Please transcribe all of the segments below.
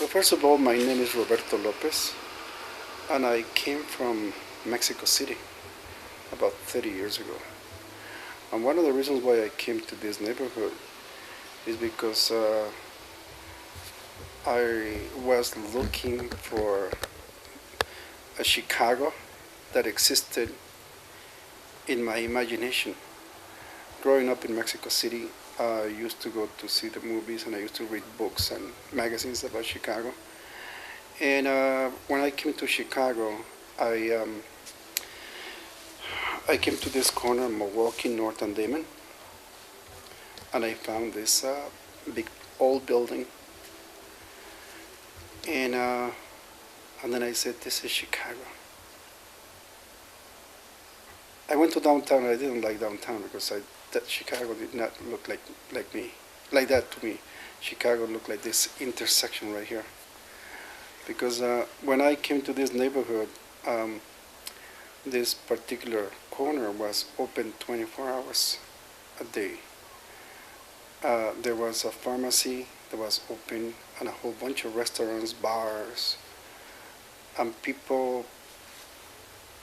Well, first of all, my name is Roberto Lopez, and I came from Mexico City about 30 years ago. And one of the reasons why I came to this neighborhood is because I was looking for a Chicago that existed in my imagination. Growing up in Mexico City, I used to go to see the movies and I used to read books and magazines about Chicago. And when I came to Chicago, I I came to this corner, Milwaukee, North and Damon, and I found this big old building. And and then I said, "This is Chicago." I went to downtown. I didn't like downtown because that Chicago did not look like me, like that to me. Chicago looked like this intersection right here. Because when I came to this neighborhood, this particular corner was open 24 hours a day. There was a pharmacy that was open and a whole bunch of restaurants, bars, and people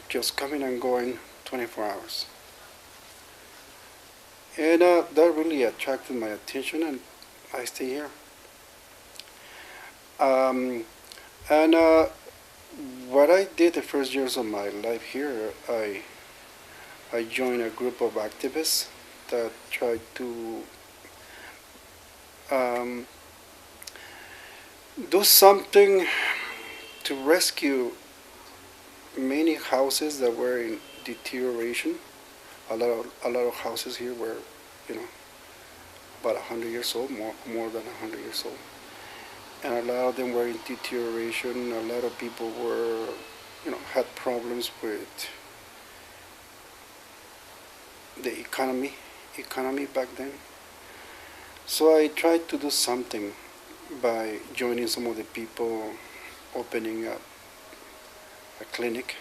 just coming and going 24 hours. And that really attracted my attention, and I stay here. Um, and what I did the first years of my life here, I joined a group of activists that tried to um, do something to rescue many houses that were in deterioration. A lot of houses here were, you know, about 100 years old, more than 100 years old, and a lot of them were in deterioration. A lot of people were, had problems with the economy back then. So I tried to do something by joining some of the people, opening up a clinic,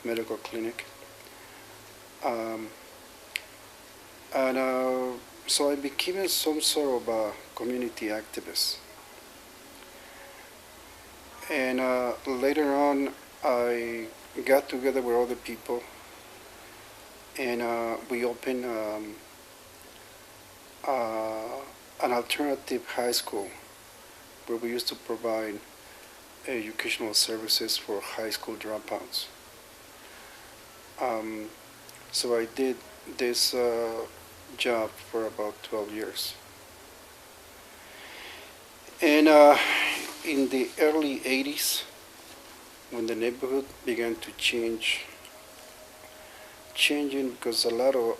medical clinic. Um, and so I became some sort of a community activist. And later on, I got together with other people, and we opened an alternative high school where we used to provide educational services for high school dropouts. Um, so I did this job for about 12 years. And in the early 80s, when the neighborhood began to changing because a lot of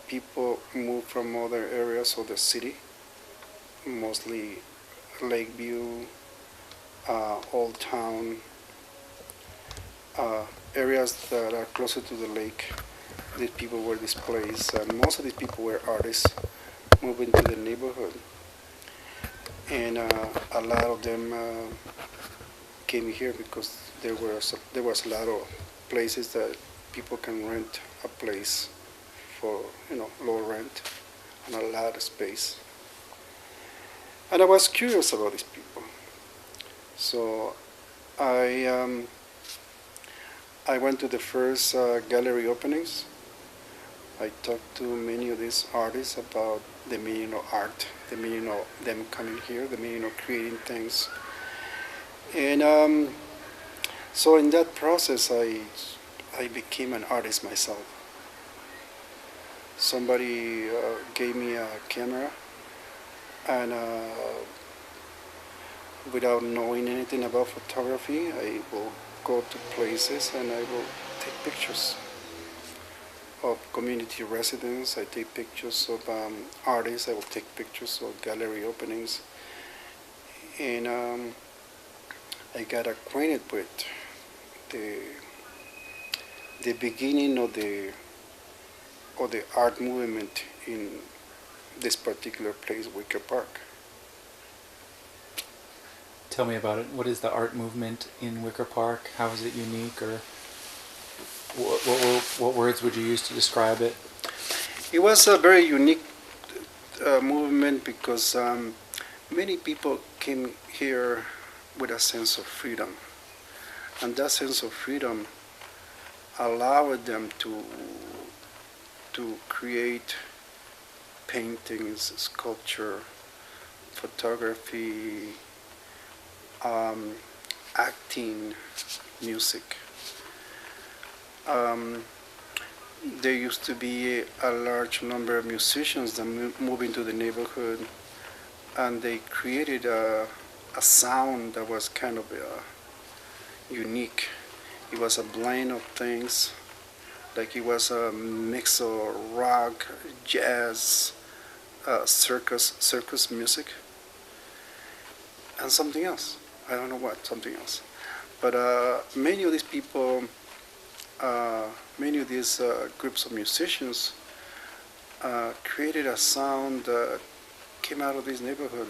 people moved from other areas of the city, mostly Lakeview, Old Town, areas that are closer to the lake. These people were displaced, and most of these people were artists moving to the neighborhood. And a lot of them came here because there was a lot of places that people can rent a place for low rent and a lot of space. And I was curious about these people, so I went to the first gallery openings. I talked to many of these artists about the meaning of art, the meaning of them coming here, the meaning of creating things. And so in that process, I became an artist myself. Somebody gave me a camera, and without knowing anything about photography, I will go to places and I will take pictures of community residents. I take pictures of artists. I will take pictures of gallery openings, and I got acquainted with the beginning of the art movement in this particular place, Wicker Park. Tell me about it. What is the art movement in Wicker Park? How is it unique, or what words would you use to describe it? It was a very unique movement because many people came here with a sense of freedom. And that sense of freedom allowed them to create paintings, sculpture, photography, acting, music. Um, there used to be a large number of musicians that moved into the neighborhood, and they created a sound that was kind of unique. It was a blend of things, like it was a mix of rock, jazz, circus music, and something else. I don't know what, something else. But many of these people, many of these groups of musicians created a sound that came out of this neighborhood.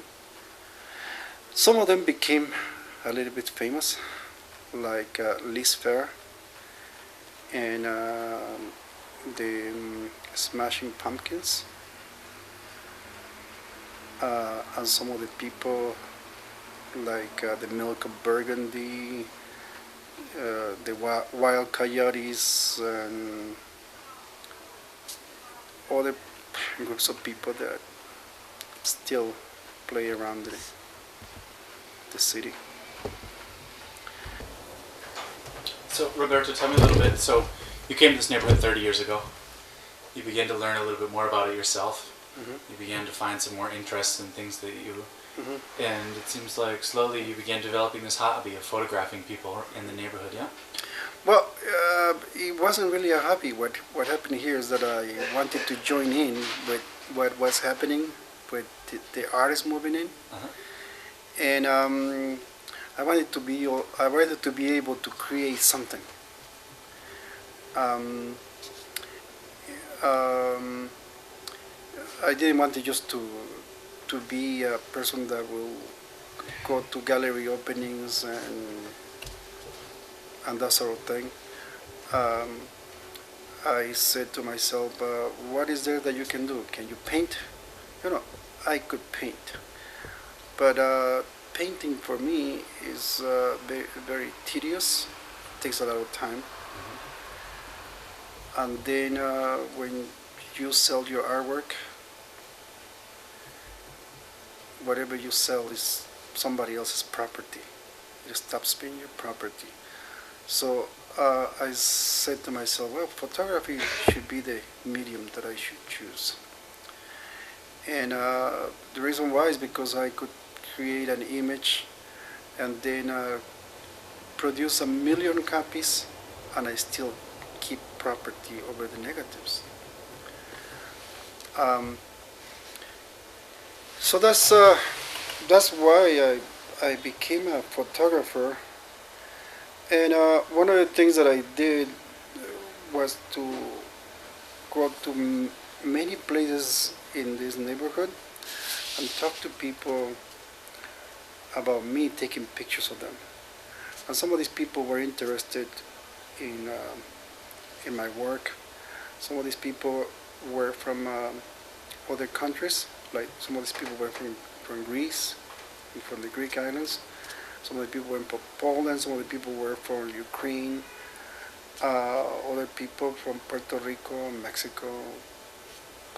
Some of them became a little bit famous, like Liz Fair and the Smashing Pumpkins, and some of the people like the Milk of Burgundy, the Wild Coyotes, and other groups of people that still play around the city. So, Roberto, tell me a little bit. So, you came to this neighborhood 30 years ago. You began to learn a little bit more about it yourself. Mm-hmm. You began to find some more interests in things that you... Mm-hmm. And it seems like slowly you began developing this hobby of photographing people in the neighborhood, yeah? Well, it wasn't really a hobby. What happened here is that I wanted to join in with what was happening with the artists moving in, Uh-huh. and I wanted to be able to create something. Um, um, I didn't want to just to be a person that will go to gallery openings and that sort of thing. I said to myself, what is there that you can do? Can you paint? You know, I could paint, but painting for me is very, very tedious. It takes a lot of time. And then when you sell your artwork, whatever you sell is somebody else's property. It stops being your property. So I said to myself, well, photography should be the medium that I should choose. And the reason why is because I could create an image and then produce 1,000,000 copies, and I still keep property over the negatives. So that's why I became a photographer. And one of the things that I did was to go to many places in this neighborhood and talk to people about me taking pictures of them. And some of these people were interested in my work. Some of these people were from other countries, like some of these people were from Greece, from the Greek islands. Some of the people were from Poland, some of the people were from Ukraine, other people from Puerto Rico, Mexico,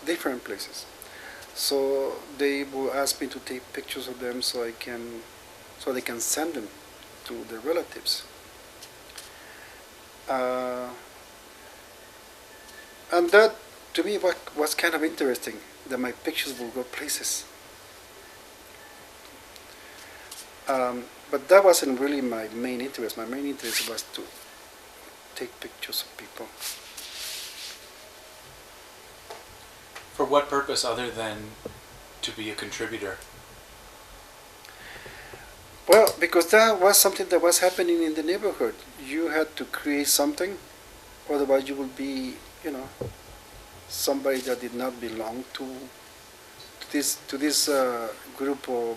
different places. So they will ask me to take pictures of them so they can send them to their relatives. And that, to me, was kind of interesting, that my pictures will go places. But that wasn't really my main interest. My main interest was to take pictures of people. For what purpose other than to be a contributor? Well, because that was something that was happening in the neighborhood. You had to create something, otherwise you would be, somebody that did not belong to this group of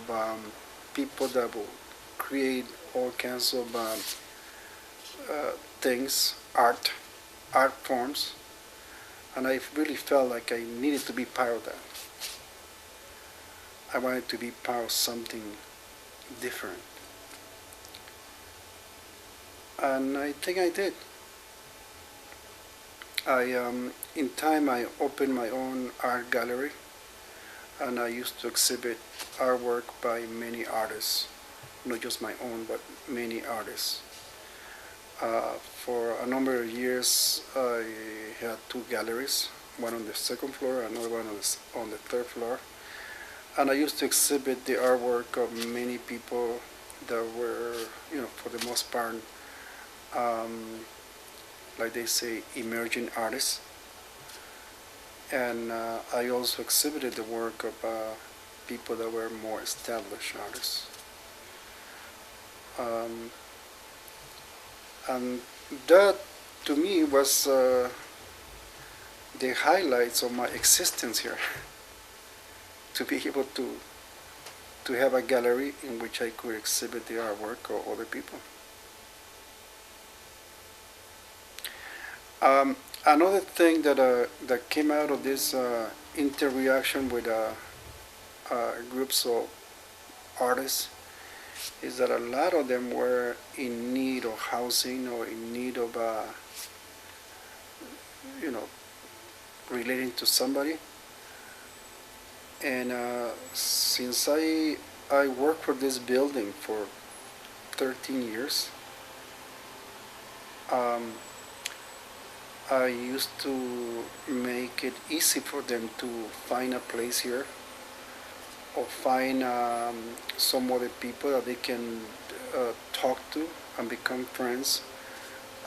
people that will create all kinds of things, art forms, and I really felt like I needed to be part of that. I wanted to be part of something different. and I think I did. In time, I opened my own art gallery, and I used to exhibit artwork by many artists, not just my own, but many artists. For a number of years, I had two galleries, one on the second floor, another one on the third floor, and I used to exhibit the artwork of many people that were, for the most part, um, like they say, emerging artists. And I also exhibited the work of people that were more established artists. Um, and that, to me, was the highlights of my existence here. To be able to have a gallery in which I could exhibit the artwork of other people. Another thing that came out of this interaction with groups of artists is that a lot of them were in need of housing or in need of, you know, relating to somebody. And since I worked for this building for 13 years, um, I used to make it easy for them to find a place here or find some other people that they can talk to and become friends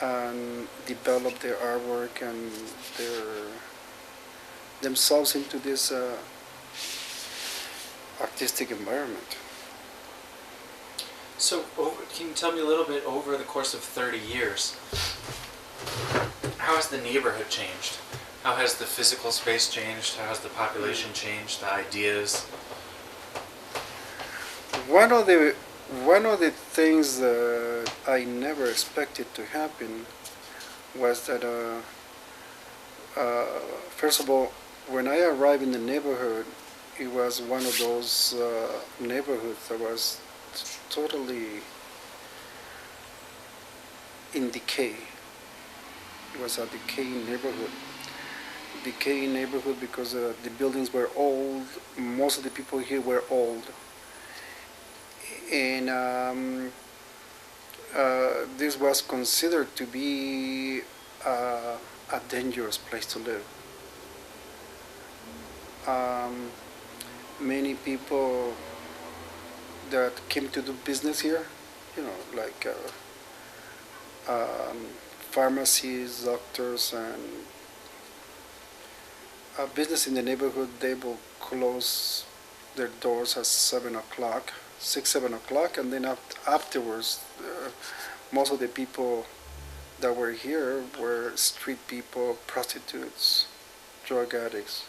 and develop their artwork and themselves into this artistic environment. So, can you tell me a little bit over the course of 30 years, how has the neighborhood changed? How has the physical space changed? How has the population changed? The ideas? One of the things that I never expected to happen was that first of all, when I arrived in the neighborhood, it was one of those neighborhoods that was totally in decay. It was a decaying neighborhood. Decaying neighborhood because the buildings were old. Most of the people here were old, and this was considered to be a dangerous place to live. Many people that came to do business here, like pharmacies, doctors, and business in the neighborhood, they will close their doors at 7 o'clock, 7 o'clock, and then afterwards, most of the people that were here were street people, prostitutes, drug addicts.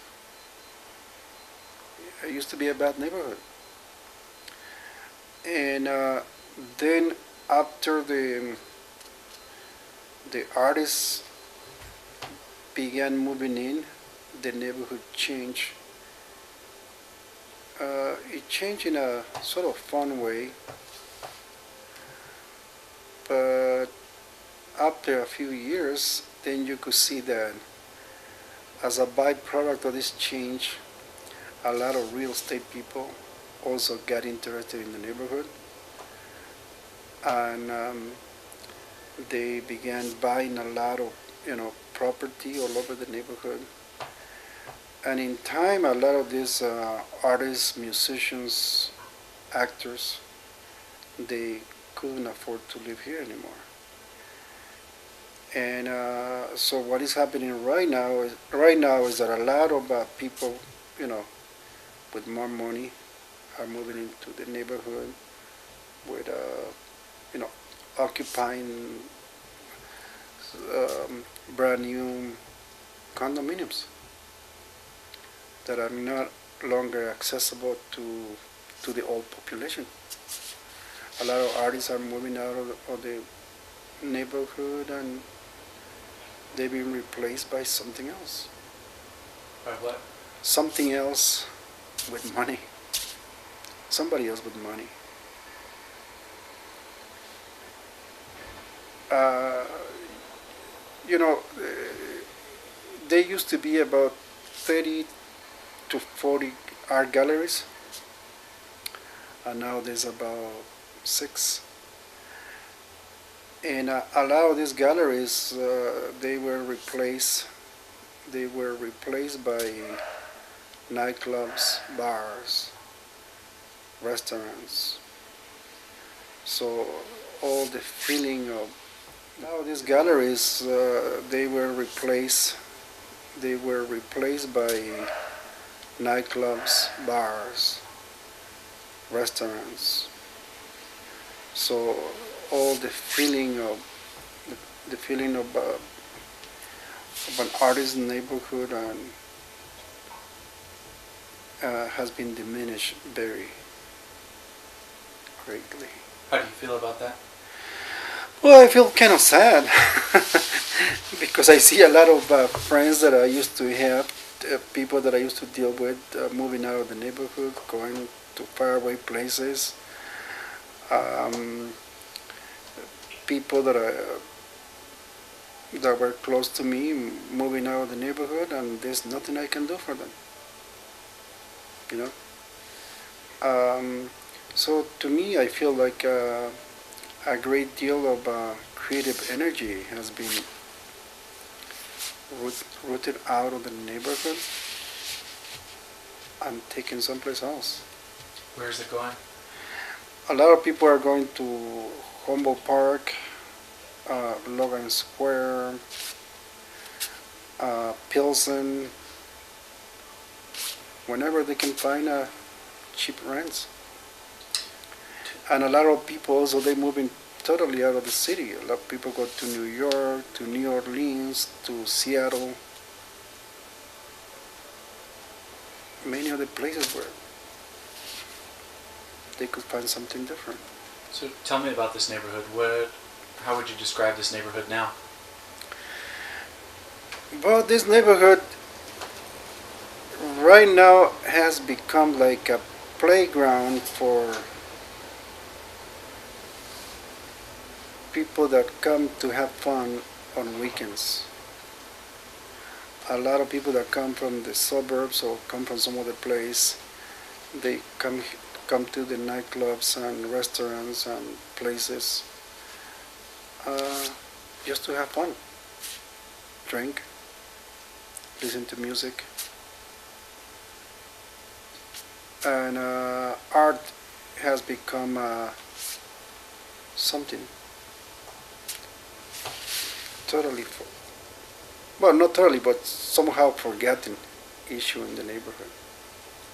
It used to be a bad neighborhood. And then after the artists began moving in, the neighborhood changed. It changed in a sort of fun way, but after a few years, then you could see that as a byproduct of this change, a lot of real estate people also got interested in the neighborhood, and they began buying a lot of property all over the neighborhood. And in time, a lot of these artists, musicians, actors, they couldn't afford to live here anymore. And so what is happening right now is that a lot of people, with more money, are moving into the neighborhood with, occupying brand new condominiums that are not longer accessible to the old population. A lot of artists are moving out of the neighborhood, and they've been replaced by something else. By what? Something else with money. Somebody else with money. uh, you know, there used to be about 30 to 40 art galleries, and now there's about 6. And a lot of these galleries, they were replaced. They were replaced by nightclubs, bars, restaurants. So all the feeling of now these galleries, they were replaced. They were replaced by nightclubs, bars, restaurants. So all the feeling of the feeling of an artist's neighborhood and has been diminished very greatly. How do you feel about that? Well, I feel kind of sad because I see a lot of friends that I used to have, people that I used to deal with, moving out of the neighborhood, going to faraway places. People that were close to me moving out of the neighborhood, and there's nothing I can do for them. You know. So to me, I feel like a great deal of creative energy has been rooted out of the neighborhood and taken someplace else. Where is it going? A lot of people are going to Humboldt Park, Logan Square, Pilsen, whenever they can find cheap rents. And a lot of people also, they moving totally out of the city. A lot of people go to New York, to New Orleans, to Seattle. Many other places where they could find something different. So tell me about this neighborhood. How would you describe this neighborhood now? Well, this neighborhood right now has become like a playground for people that come to have fun on weekends. A lot of people that come from the suburbs or come from some other place, they come to the nightclubs and restaurants and places just to have fun, drink, listen to music. And art has become something totally, well, not totally, but somehow forgotten issue in the neighborhood.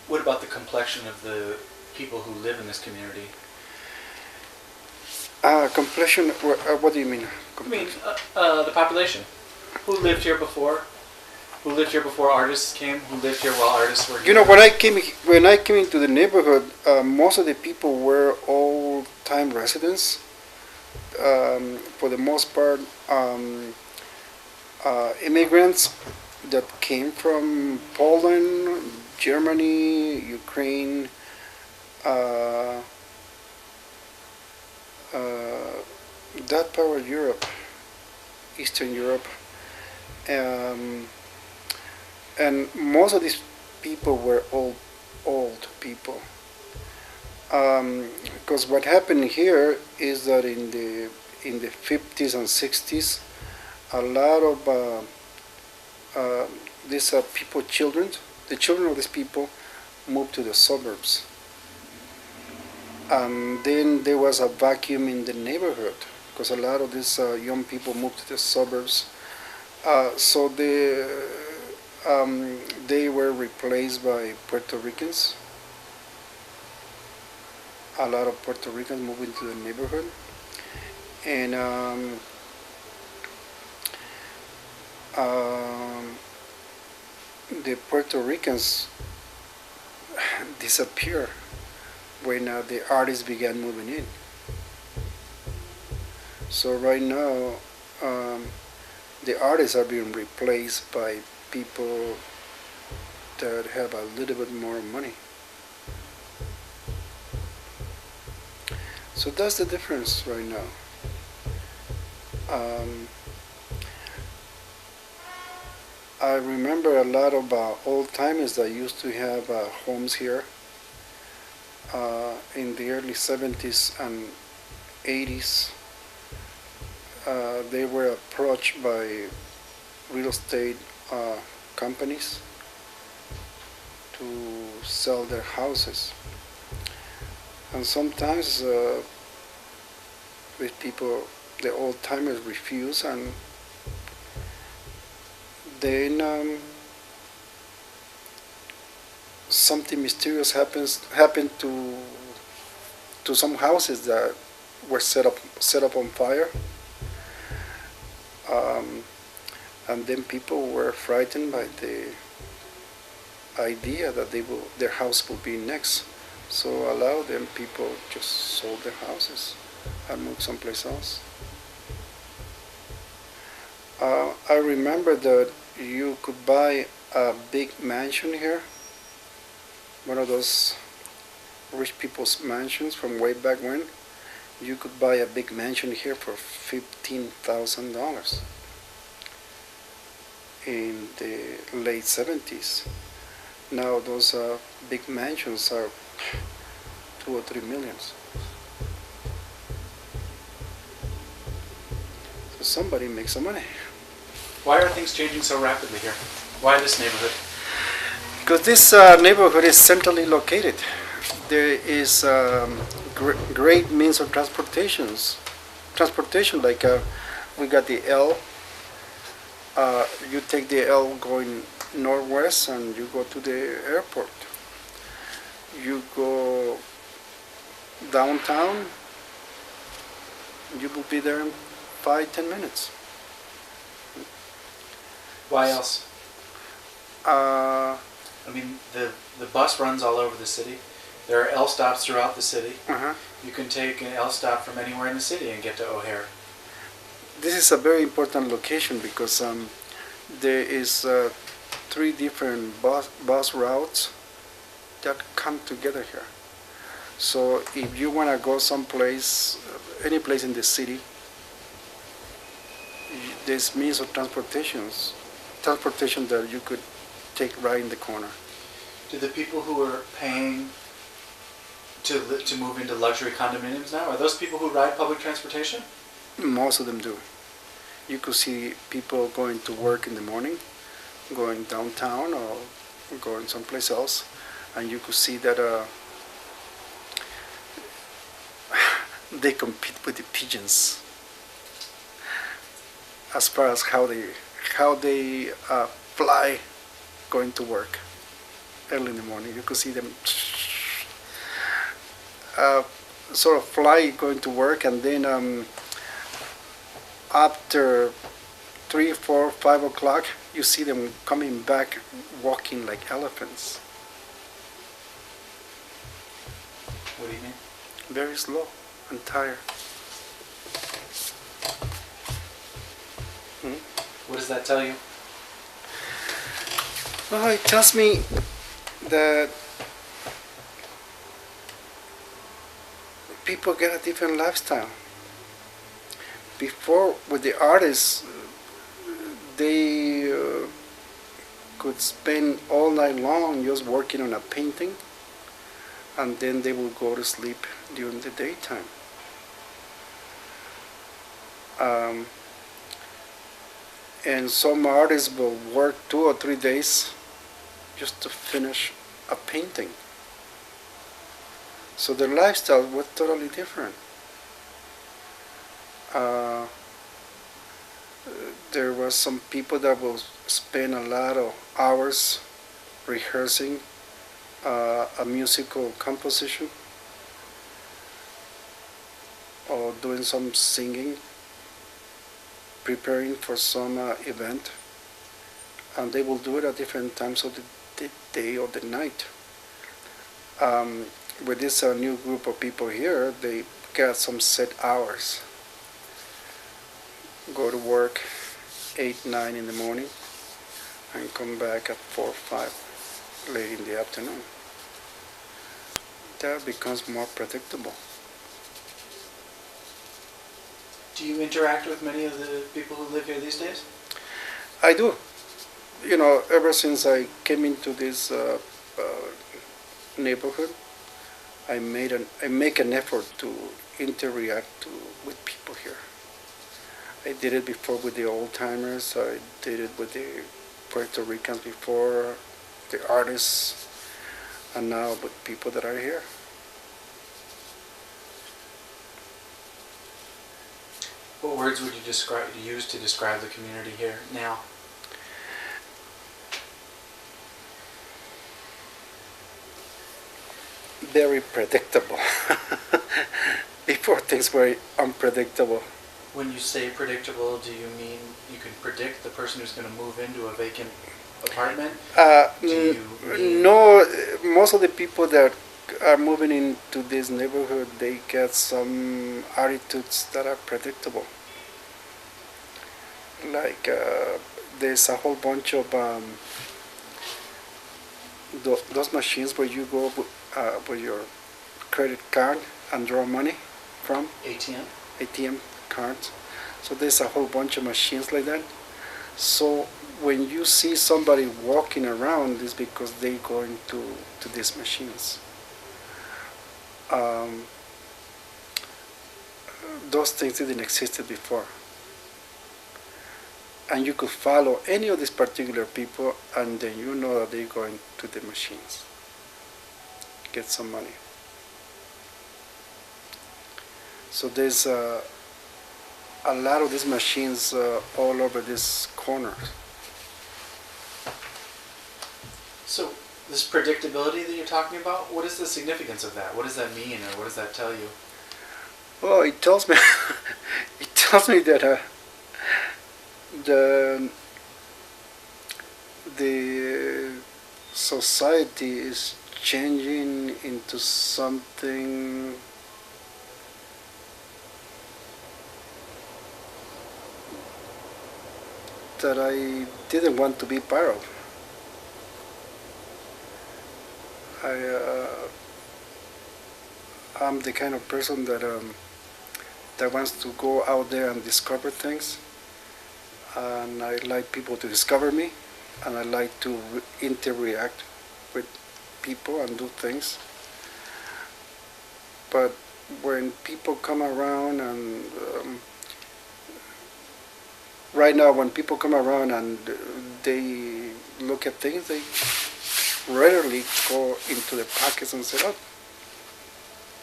What about the complexion of the people who live in this community? Complexion, what do you mean? I mean, the population. Who lived here before? Who lived here before artists came? Who lived here while artists were here? You know, when I came into the neighborhood, most of the people were old-time residents. For the most part, immigrants that came from Poland, Germany, Ukraine, that part of Europe, Eastern Europe, and most of these people were old people. Because what happened here is that in the 50s and 60s, a lot of these people, the children of these people, moved to the suburbs. And then there was a vacuum in the neighborhood because a lot of these young people moved to the suburbs. So they were replaced by Puerto Ricans. A lot of Puerto Ricans moved into the neighborhood, and the Puerto Ricans disappeared when the artists began moving in. So right now, the artists are being replaced by people that have a little bit more money. So that's the difference right now. Um, I remember a lot of old timers that used to have homes here in the early 70s and 80s. They were approached by real estate companies to sell their houses. And sometimes with people, the old timers refuse, and then something mysterious happened to some houses that were set up on fire, um, and then people were frightened by the idea that their house will be next. So a lot of them people just sold their houses and moved someplace else. I remember that you could buy a big mansion here, one of those rich people's mansions from way back when. You could buy a big mansion here for $15,000 in the late 70s. Now those big mansions are 2 or 3 millions. So somebody makes some money. Why are things changing so rapidly here? Why this neighborhood? Because this neighborhood is centrally located. There is great means of transportation, like we got the L. You take the L going northwest and you go to the airport. You go downtown, you will be there in 5-10 minutes. Why else? Uh, I mean, the bus runs all over the city. There are L stops throughout the city. uh-huh. You can take an L stop from anywhere in the city and get to O'Hare. This is a very important location because there is 3 different bus routes that come together here. So if you want to go someplace, any place in the city, there's means of transportation that you could take right in the corner. Do the people who are paying to move into luxury condominiums now, are those people who ride public transportation? Most of them do. You could see people going to work in the morning, going downtown or going someplace else, and you could see that they compete with the pigeons as far as how they fly going to work early in the morning. You could see them sort of fly going to work, and then after 3, 4, 5 o'clock, you see them coming back walking like elephants. What do you mean? Very slow and tired. What does that tell you? Well, it tells me that people get a different lifestyle. Before, with the artists, they could spend all night long just working on a painting, and then they will go to sleep during the daytime. And some artists will work 2 or 3 days just to finish a painting. So their lifestyle was totally different. There were some people that will spend a lot of hours rehearsing a musical composition or doing some singing, preparing for some event, and they will do it at different times of the day or the night. With this new group of people here, they got some set hours. Go to work 8, 9 in the morning and come back at 4, 5 late in the afternoon. That becomes more predictable. Do you interact with many of the people who live here these days? I do. Ever since I came into this neighborhood, I make an effort to interact with people here. I did it before with the old timers. I did it with the Puerto Ricans before, the artists, and now with people that are here. What words would you use to describe the community here now? Very predictable. Before, things were unpredictable. When you say predictable, do you mean you can predict the person who's going to move into a vacant apartment? No, most of the people that are moving into this neighborhood, they get some attitudes that are predictable. Like there's a whole bunch of those machines where you go with your credit card and draw money from. ATM cards. So there's a whole bunch of machines like that. So when you see somebody walking around, it's because they go into these machines. Those things didn't exist before. And you could follow any of these particular people, and then you know that they're going to the machines, get some money. So there's a lot of these machines all over this corner. So this predictability that you're talking about, what is the significance of that? What does that mean, or what does that tell you? Well, it tells me that the society is changing into something that I didn't want to be part of. I'm the kind of person that wants to go out there and discover things, and I like people to discover me, and I like to interact with people and do things. But when people come around and right now, when people come around and they look at things, they rarely go into the pockets and say, "Oh,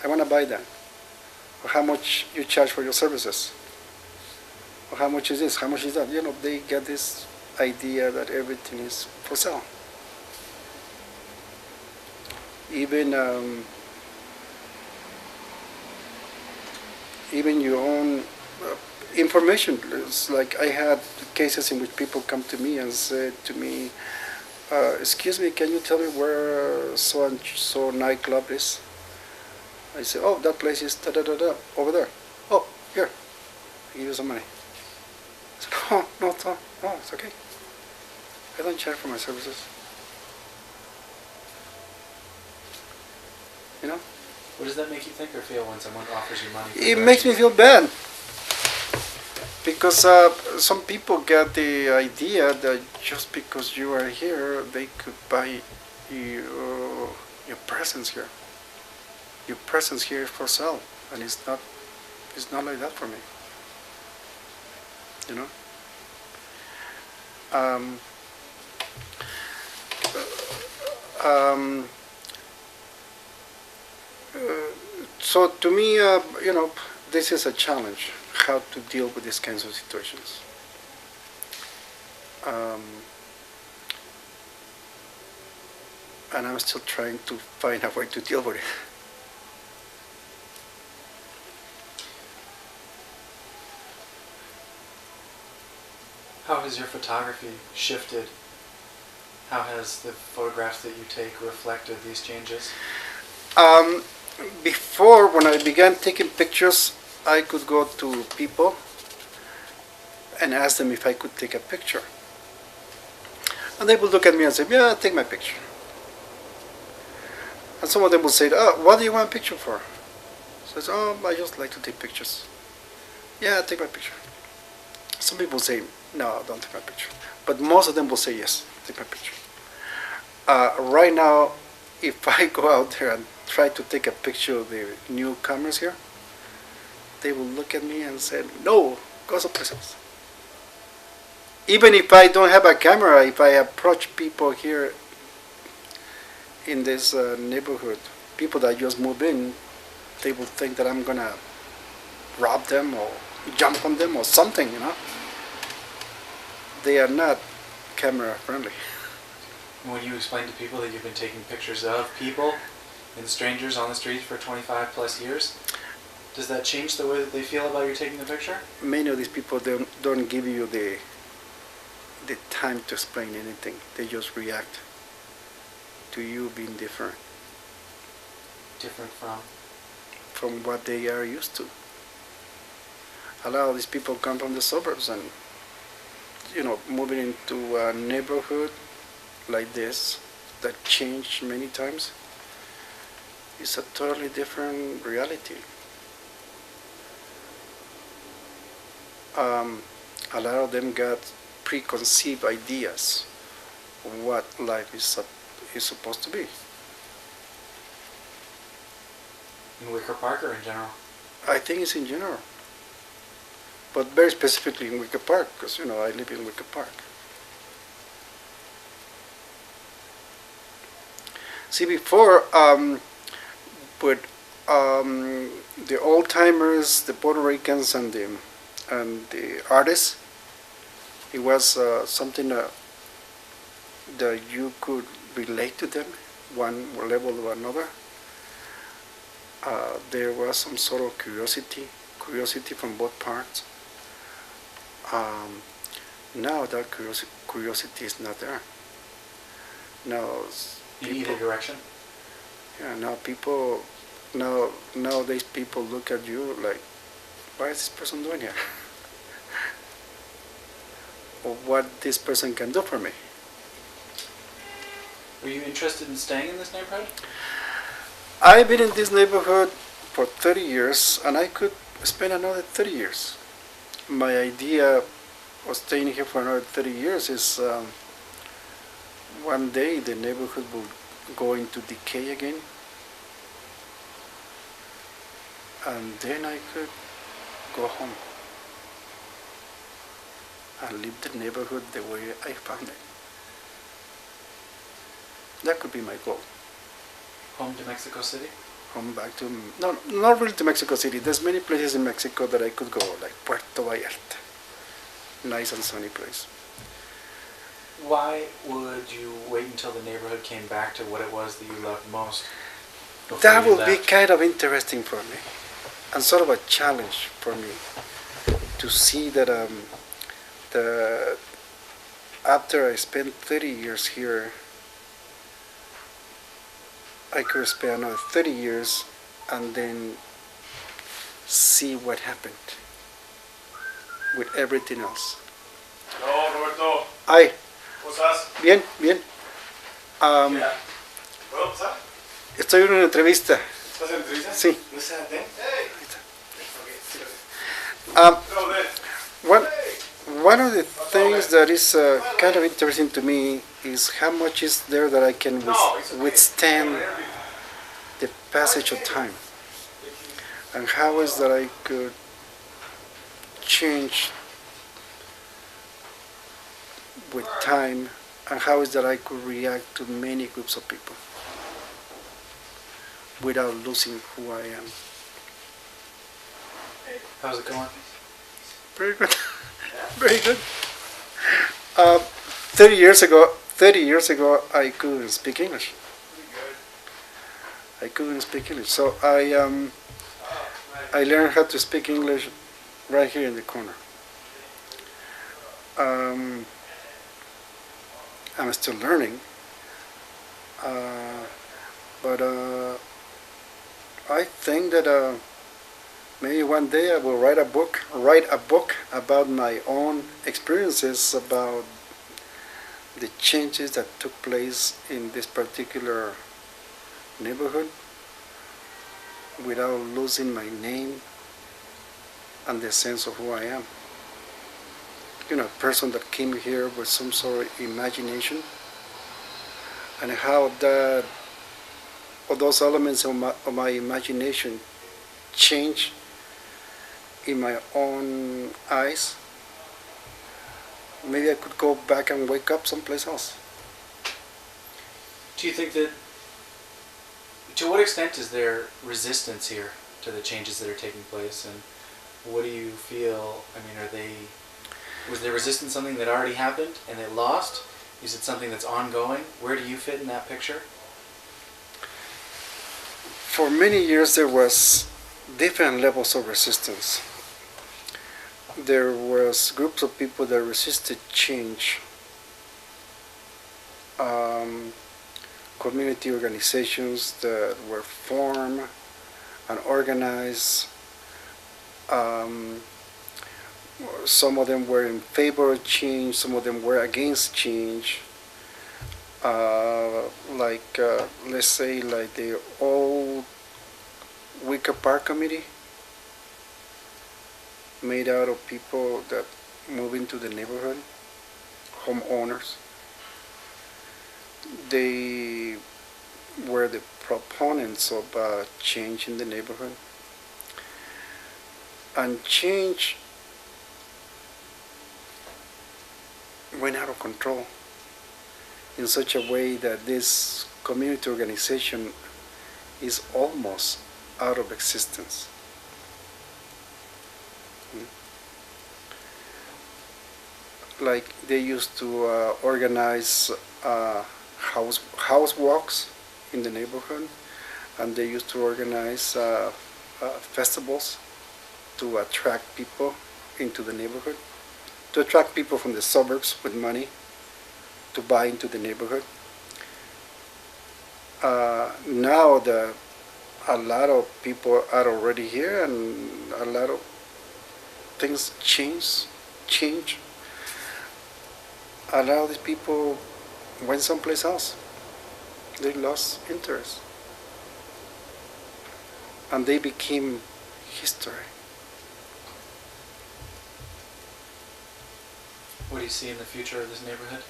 I want to buy that." Or how much you charge for your services? Or how much is this? How much is that? They get this idea that everything is for sale. Even your own information. It's like I had cases in which people come to me and say to me, "Excuse me, can you tell me where so and so nightclub is?" I say, "Oh, that place is da da da da over there." "Oh, here, I give you some money." I said, "Oh, no, it's okay. I don't charge for my services." What does that make you think or feel when someone offers you money? It makes me feel bad. Because some people get the idea that just because you are here, they could buy your presence here. Your presence here is for sale, and it's not like that for me. So to me, this is a challenge, how to deal with these kinds of situations. And I'm still trying to find a way to deal with it. How has your photography shifted? How has the photographs that you take reflected these changes? Before, when I began taking pictures, I could go to people and ask them if I could take a picture. And they would look at me and say, "Yeah, take my picture." And some of them would say, "Oh, what do you want a picture for?" So I said, "Oh, I just like to take pictures." Yeah, take my picture. Some people say, no, don't take my picture. But most of them will say, yes, take my picture. Right now, if I go out there and try to take a picture of the newcomers here, they will look at me and say, no, go someplace else. Even if I don't have a camera, if I approach people here in this neighborhood, people that just move in, they will think that I'm gonna rob them or jump on them or something, you know. They are not camera friendly. When you explain to people that you've been taking pictures of people and strangers on the streets for 25 plus years, does that change the way that they feel about you taking the picture? Many of these people don't give you the time to explain anything. They just react to you being different. Different from? From what they are used to. A lot of these people come from the suburbs and, moving into a neighborhood like this that changed many times is a totally different reality. A lot of them got preconceived ideas of what life is supposed to be. In Wicker Park or in general? I think it's in general, but very specifically in Wicker Park, because I live in Wicker Park. See, before with the old timers, the Puerto Ricans, and the artists, it was something that you could relate to them, one level or another. There was some sort of curiosity from both parts. Now that curiosity is not there. Now you need a direction? Yeah, nowadays people look at you like, what is this person doing here? Or what this person can do for me. Were you interested in staying in this neighborhood? I've been in this neighborhood for 30 years, and I could spend another 30 years. My idea of staying here for another 30 years is one day the neighborhood will go into decay again, and then I could go home and leave the neighborhood the way I found it. That could be my goal. Home to Mexico City? Home back to, no, not really to Mexico City. There's many places in Mexico that I could go, like Puerto Vallarta. Nice and sunny place. Why would you wait until the neighborhood came back to what it was that you loved most? That would be kind of interesting for me, and sort of a challenge for me to see that after I spent 30 years here, I could spend another 30 years and then see what happened with everything else. Hello, Roberto. Ay, ¿Cómo estás? bien, bien. ¿Puedo pasar? Estoy en una entrevista. ¿Estás en entrevista? Sí. ¿No estás en ten? Hey. Um, Hello, one of the things that is kind of interesting to me is how much is there that I can withstand the passage of time, and how is that I could change with time, and how is that I could react to many groups of people without losing who I am. How's it going? Very good. Very good. 30 years ago, I couldn't speak English. I couldn't speak English, so I learned how to speak English right here in the corner. I'm still learning, but I think that maybe one day I will write a book about my own experiences, about the changes that took place in this particular neighborhood without losing my name, and the sense of who I am. You know, a person that came here with some sort of imagination, and how that, or those elements of my imagination change in my own eyes. Maybe I could go back and wake up someplace else. Do you think that, to what extent is there resistance here to the changes that are taking place, and what do you feel, I mean, was there resistance something that already happened and it lost? Is it something that's ongoing? Where do you fit in that picture? For many years there was different levels of resistance. There was groups of people that resisted change. Community organizations that were formed and organized. Some of them were in favor of change, some of them were against change. Let's say like the old Wicker Park Committee, made out of people that move into the neighborhood, homeowners. They were the proponents of change in the neighborhood. And change went out of control in such a way that this community organization is almost out of existence. Like they used to organize house walks in the neighborhood, and they used to organize festivals to attract people into the neighborhood, to attract people from the suburbs with money to buy into the neighborhood. Now a lot of people are already here, and a lot of things change. A lot of these people went someplace else. They lost interest, and they became history. What do you see in the future of this neighborhood?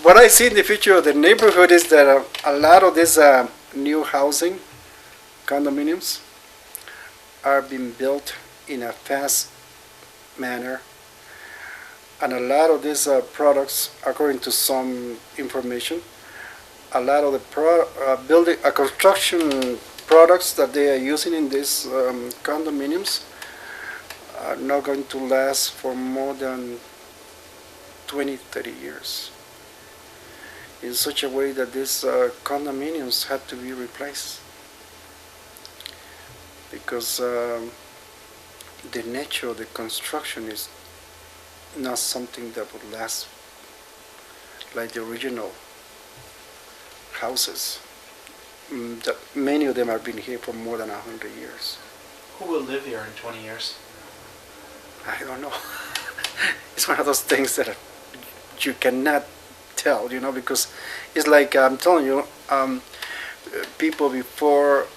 What I see in the future of the neighborhood is that a lot of this new housing, condominiums, are being built in a fast manner, and a lot of these products, according to some information, a lot of the construction products that they are using in these condominiums are not going to last for more than 20-30 years, in such a way that these condominiums had to be replaced, because the nature of the construction is not something that would last like the original houses. Many of them have been here for more than 100 years. Who will live here in 20 years? I don't know. It's one of those things that you cannot tell, because it's like I'm telling you, people before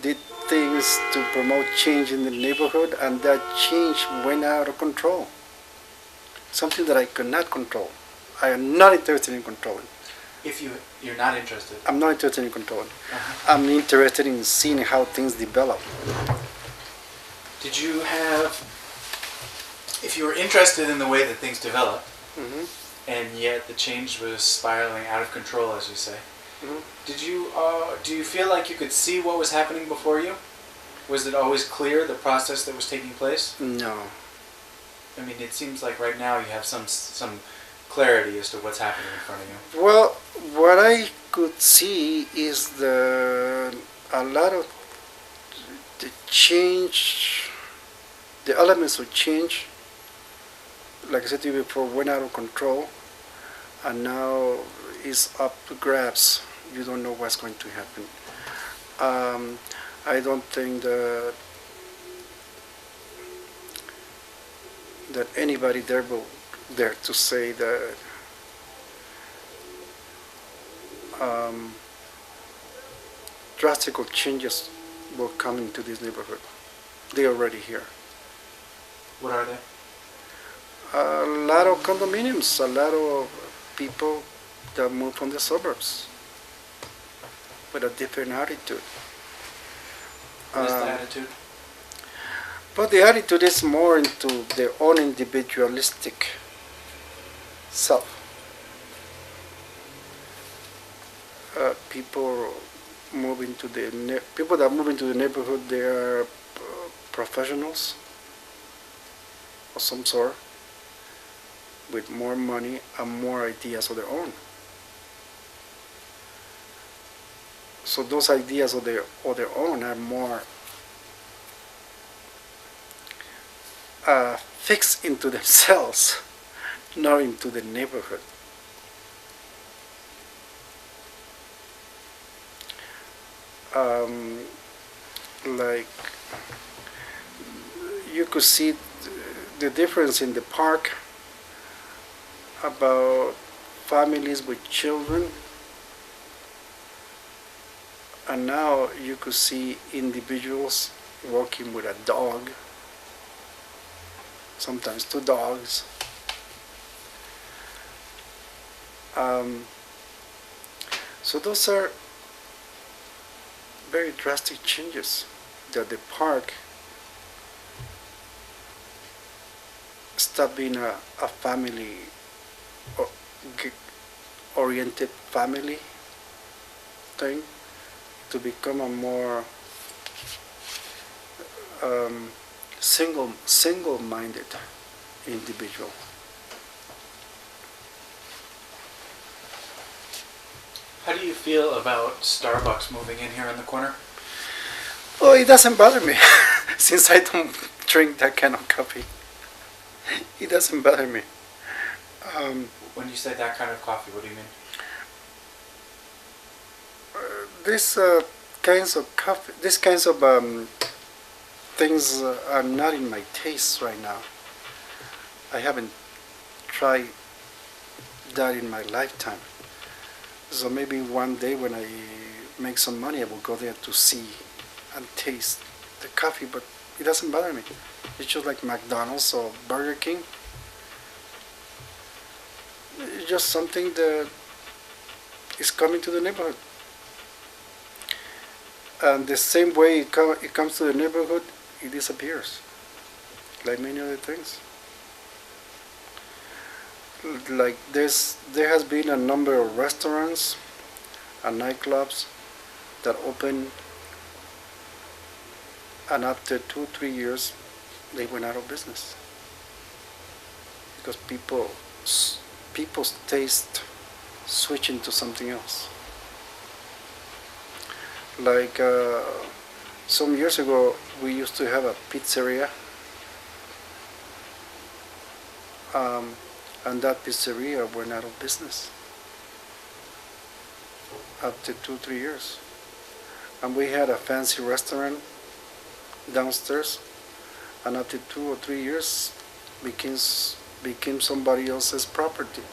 did things to promote change in the neighborhood, and that change went out of control. Something that I could not control. I am not interested in controlling. You're not interested? I'm not interested in controlling. Uh-huh. I'm interested in seeing how things develop. Did you have, if you were interested in the way that things develop, Mm-hmm. and yet the change was spiraling out of control, as you say, Mm-hmm. do you feel like you could see what was happening before you? Was it always clear, the process that was taking place? No. I mean, it seems like right now you have some clarity as to what's happening in front of you. Well, what I could see is a lot of the change, the elements of change, like I said to you before, went out of control, and now is up to grabs. You don't know what's going to happen. I don't think that anybody there will dare to say that um, drastic changes will come into this neighborhood. They're already here. What are they? A lot of condominiums, a lot of people that move from the suburbs with a different attitude. What is the attitude? But the attitude is more into their own individualistic self. People that move into the neighborhood, they are professionals of some sort, with more money and more ideas of their own. So those ideas of their own are more fixed into themselves, not into the neighborhood. Like you could see the difference in the park about families with children, and now you could see individuals walking with a dog, sometimes two dogs. So those are very drastic changes that the park stopped being a family oriented family thing to become a more single-minded individual. How do you feel about Starbucks moving in here in the corner? Oh, it doesn't bother me since I don't drink that kind of coffee. It doesn't bother me. When you say that kind of coffee, what do you mean? These kinds of coffee, these kinds of things are not in my taste right now. I haven't tried that in my lifetime. So maybe one day when I make some money, I will go there to see and taste the coffee, but it doesn't bother me. It's just like McDonald's or Burger King. It's just something that is coming to the neighborhood. And the same way it comes to the neighborhood, it disappears, like many other things. Like there has been a number of restaurants and nightclubs that open, and after 2-3 years they went out of business because people's taste switch into something else. Like some years ago we used to have a pizzeria, and that pizzeria went out of business after 2-3 years. And we had a fancy restaurant downstairs, and after 2 or 3 years became somebody else's property.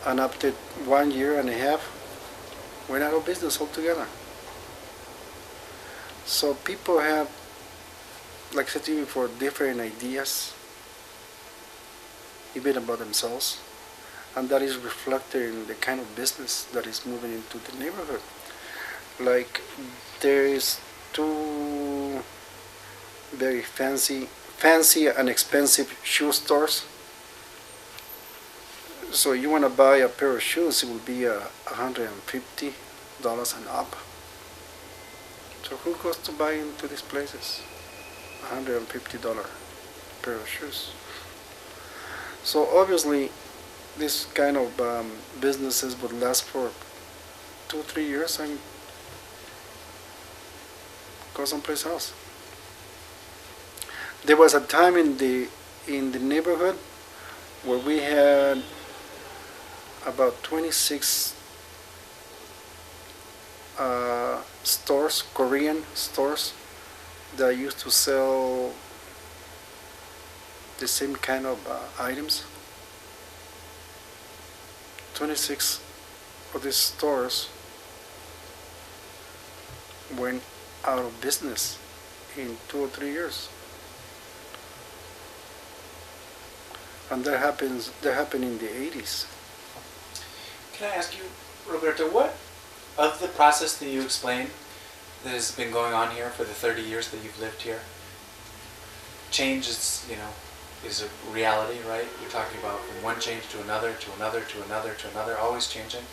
And after 1 year and a half, went out of business altogether. So people have, like I said to you before, different ideas, even about themselves, and that is reflected in the kind of business that is moving into the neighborhood. Like there is 2 very fancy and expensive shoe stores. So you want to buy a pair of shoes, it will be $150 and up. So who goes to buy into these places? $150 pair of shoes. So obviously this kind of businesses would last for 2-3 years and go someplace else. There was a time in the neighborhood where we had about 26 stores, Korean stores, that used to sell the same kind of items. 26 of these stores went out of business in 2 or 3 years. And that happened in the 80s. Can I ask you, Roberto, what of the process that you explained that has been going on here for the 30 years that you've lived here, change is, is a reality, right? You're talking about from one change to another, to another, to another, to another, always changing.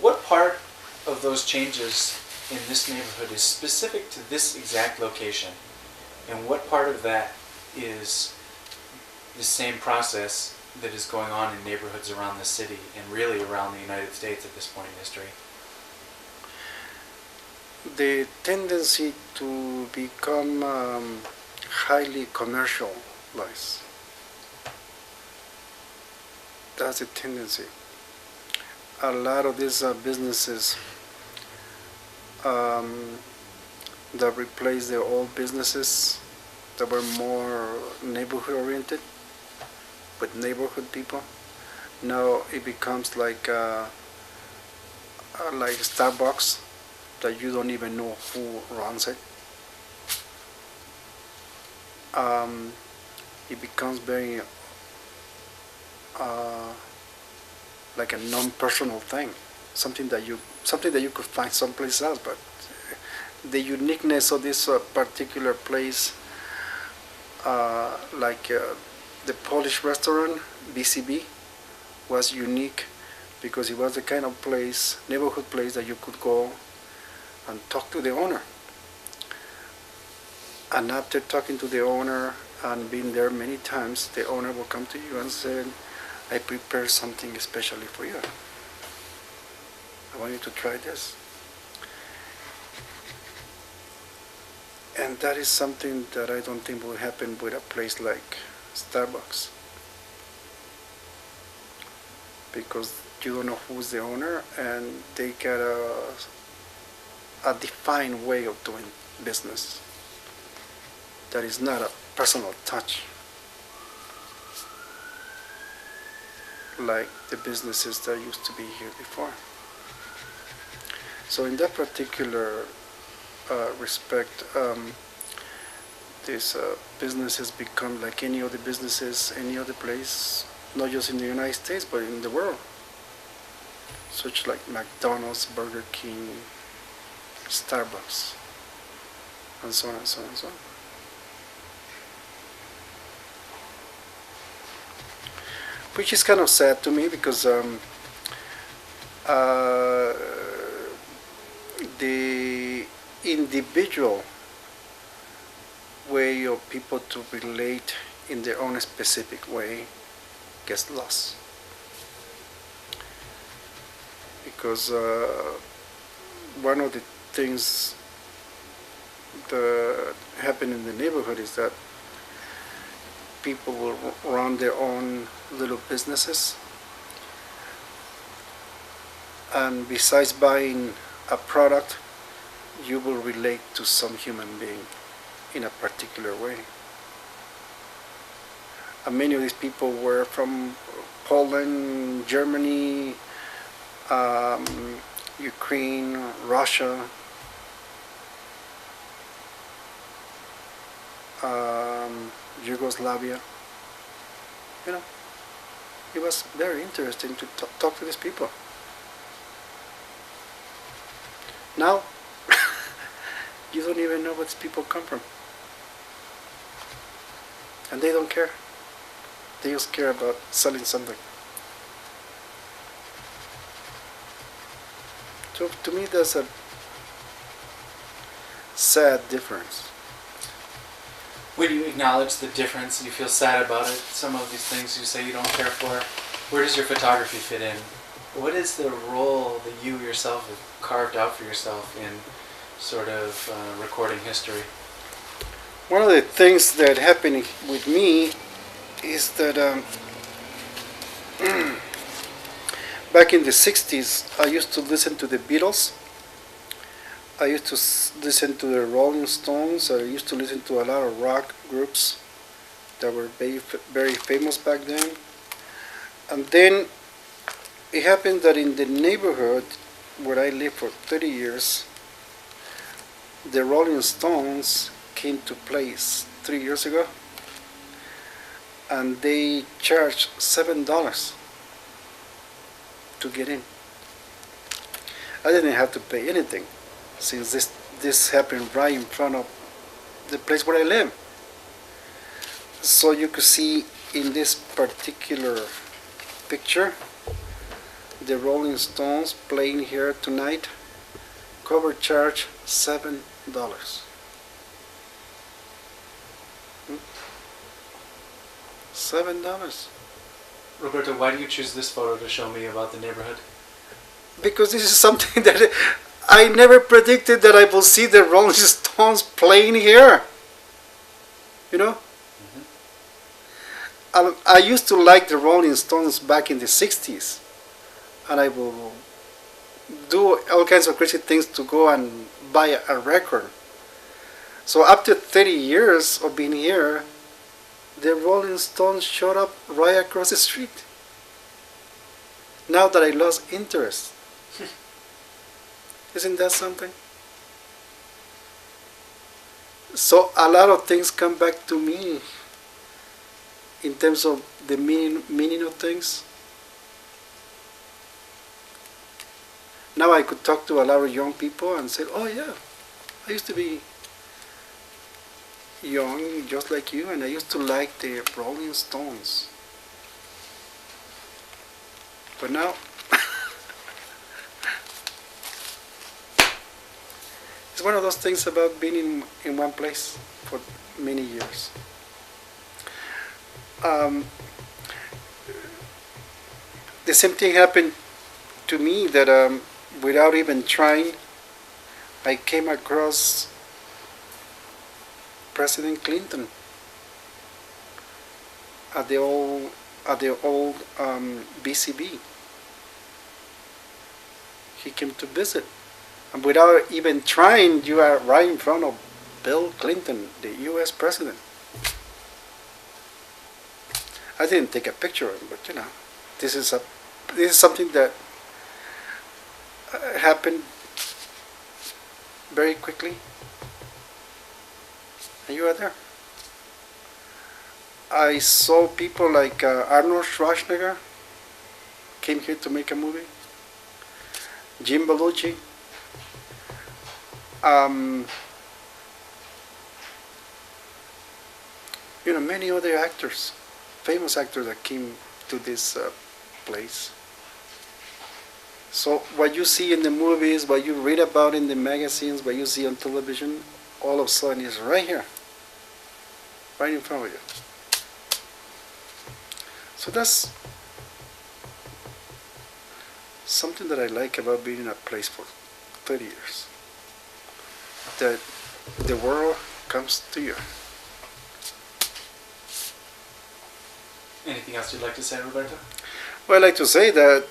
What part of those changes in this neighborhood is specific to this exact location? And what part of that is the same process that is going on in neighborhoods around the city and really around the United States at this point in history? The tendency to become highly commercialized. That's a tendency. A lot of these businesses that replace the old businesses that were more neighborhood oriented with neighborhood people. Now it becomes like Starbucks, that you don't even know who runs it. It becomes very like a non-personal thing, something that you could find someplace else. But the uniqueness of this particular place, the Polish restaurant BCB, was unique because it was the kind of place, neighborhood place, that you could go and talk to the owner. And after talking to the owner and being there many times, the owner will come to you and say, I prepared something especially for you. I want you to try this. And that is something that I don't think will happen with a place like Starbucks, because you don't know who's the owner, and they got a defined way of doing business that is not a personal touch like the businesses that used to be here before. So in that particular respect, this business has become like any other businesses, any other place, not just in the United States, but in the world, such like McDonald's, Burger King, Starbucks, and so on and so on and so on. Which is kind of sad to me, because the individual way of people to relate in their own specific way gets lost. Because one of the things that happen in the neighborhood is that people will run their own little businesses, and besides buying a product, you will relate to some human being in a particular way. And many of these people were from Poland, Germany, Ukraine, Russia, Yugoslavia. It was very interesting to talk to these people. Now, you don't even know where these people come from. And they don't care. They just care about selling something. So to me, there's a sad difference. When you acknowledge the difference, you feel sad about it, some of these things you say you don't care for, where does your photography fit in? What is the role that you yourself have carved out for yourself in sort of recording history? One of the things that happened with me is that back in the 60s, I used to listen to the Beatles. I used to listen to the Rolling Stones. I used to listen to a lot of rock groups that were very famous back then. And then it happened that in the neighborhood where I lived for 30 years, the Rolling Stones came to place 3 years ago, and they charged $7 to get in. I didn't have to pay anything, since this happened right in front of the place where I live. So you could see in this particular picture, the Rolling Stones playing here tonight, cover charge $7. $7. Roberto, why do you choose this photo to show me about the neighborhood? Because this is something that I never predicted, that I will see the Rolling Stones playing here. You know? I used to like the Rolling Stones back in the 60s, and I will do all kinds of crazy things to go and buy a record. So after 30 years of being here, the Rolling Stones showed up right across the street. Now that I lost interest. Isn't that something? So a lot of things come back to me in terms of the meaning of things. Now I could talk to a lot of young people and say, oh yeah, I used to be young just like you, and I used to like the Rolling Stones. But now, it's one of those things about being in one place for many years. The same thing happened to me, that without even trying, I came across President Clinton at the old BCB. He came to visit, and without even trying, you are right in front of Bill Clinton, the U.S. president. I didn't take a picture of him, but you know, this is something that happened very quickly, and you are there. I saw people like Arnold Schwarzenegger came here to make a movie, Jim Belushi, many other actors, famous actors that came to this place. So what you see in the movies, what you read about in the magazines, what you see on television, all of a sudden is right here, right in front of you. So that's something that I like about being in a place for 30 years. That the world comes to you. Anything else you'd like to say, Roberto? Well, I'd like to say that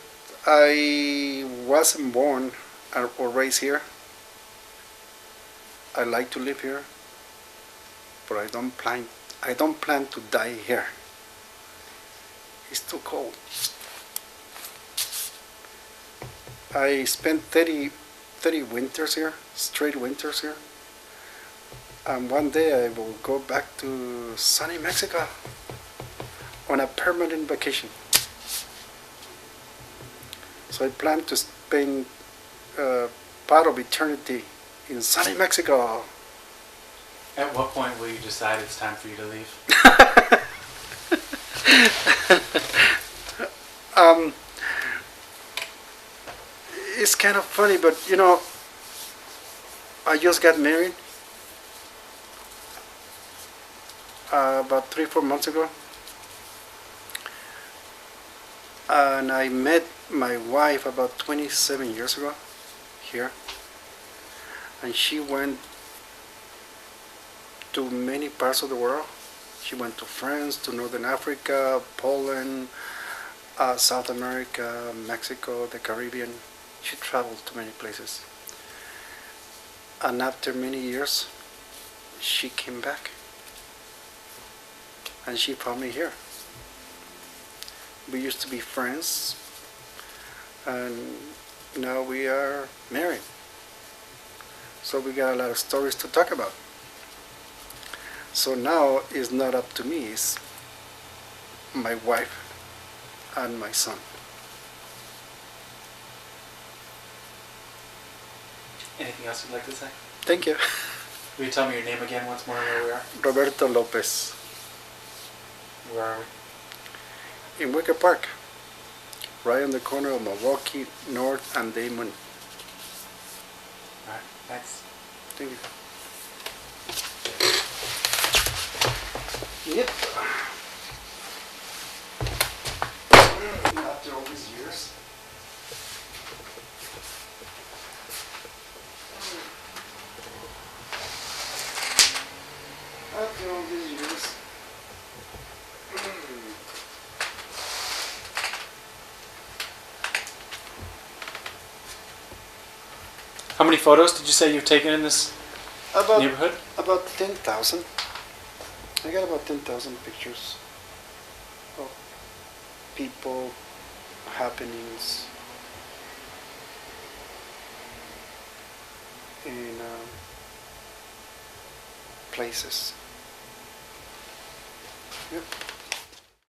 I wasn't born or raised here. I like to live here, but I don't plan to die here. It's too cold. I spent 30 winters here, straight winters here. And one day I will go back to sunny Mexico on a permanent vacation. So I plan to spend part of eternity in sunny Mexico. At what point will you decide it's time for you to leave? It's kind of funny, but you know, I just got married about 3-4 months ago, and I met my wife about 27 years ago here, and she went to many parts of the world. She went to France, to Northern Africa, Poland, South America, Mexico, the Caribbean. She traveled to many places. And after many years, she came back. And she found me here. We used to be friends. and now we are married. So we got a lot of stories to talk about. So now it's not up to me, it's my wife and my son. Anything else you'd like to say? Thank you. Will you tell me your name again once more and where we are? Roberto Lopez Where are we? in Wicker Park, right on the corner of Milwaukee North and Damon. All right, thanks. Thank you. Yep. After all these years. After all these years. How many photos did you say you've taken in this neighborhood? About 10,000. I got about 10,000 pictures of people, happenings, in places. Yep.